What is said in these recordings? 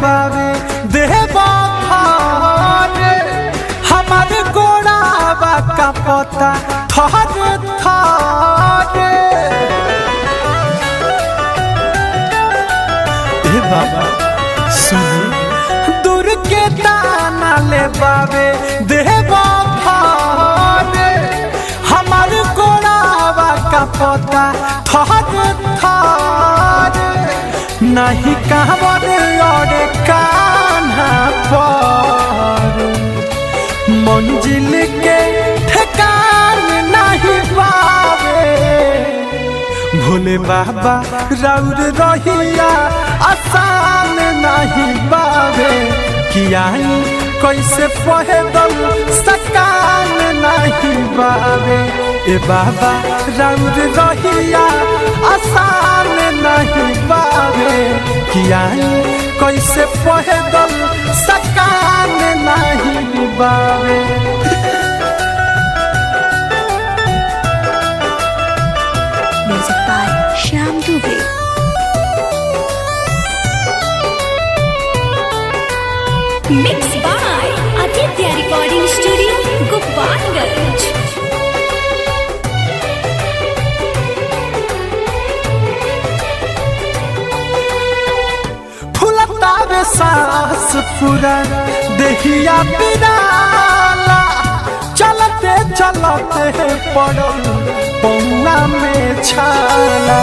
बावे देवा थारे हमारे गोड़ावा का पता थारे थारे ए बाबा सुन दूर के दाना ले बावे देवा थारे हमारे गोड़ावा का पता थारे थारे नहीं कहवर और कान्हा पर मंजिल के ठिकान नहीं पावे भोले बाबा राउर रहिया आसान नहीं पावे किया कैसे पैदल सकान नहीं पावे ए बाबा राउर रहिया आसान नहीं पावे किया कैसे पैदल सकान नहीं पावे Music by Shyam Dubey. Mixed by Aditya Recording Studio, Gopalganj. फुलतावे सांस पूरा देहिया बिराला चलते चलते पड़ो पौना में छाला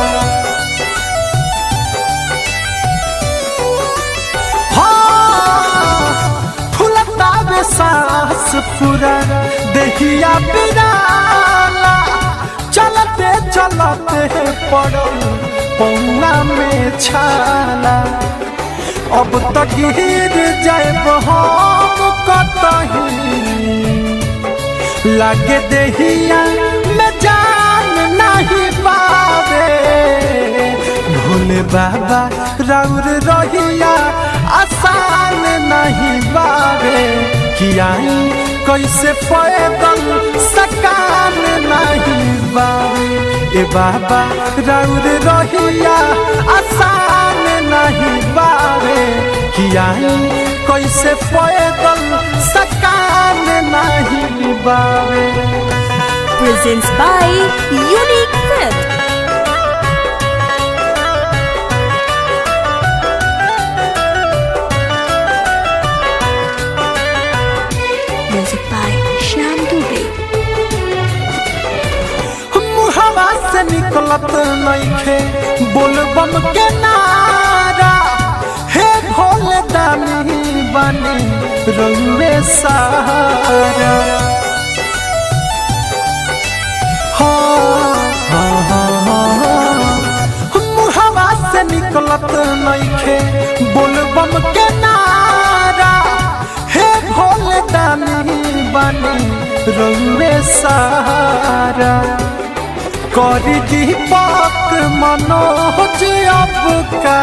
फुलतावे सांस पूरा देहिया बिराला चलते चलते पड़ो पौना में छाला अब तक गिर जाए हम कतही लागे देहिया में जान नहीं पावे भोले बाबा राउर रहिया आसान नहीं पावे किया कैसे पैदल सकान नहीं पावे ए बाबा राउर रहिया आसान नहीं पावे किया कैसे पैदल सकान नहीं पावे Presents by Unique Fit. Music by Shyam Dubey. मुहवा से निकलत नइखे बोलबम के नारा हे भोले दानी बने रउवे सारा मुहवा से निकलत नइखे बोलबम के नारा हे भोले दानी बने रउवे सारा करी दीपक मनोज अब का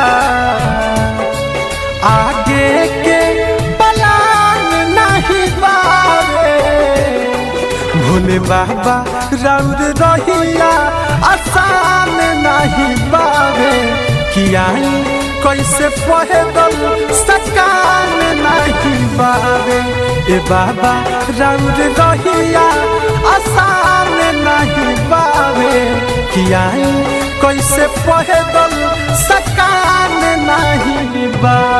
आगे के पलान नहीं पावे भोले बाबा राउर रहिया आसान नहीं पावे किया कैसे पैदल सकान नहीं पावे ए बाबा राउर रहिया आसान नहीं पावे किया कैसे पैदल सकान नहीं पावे।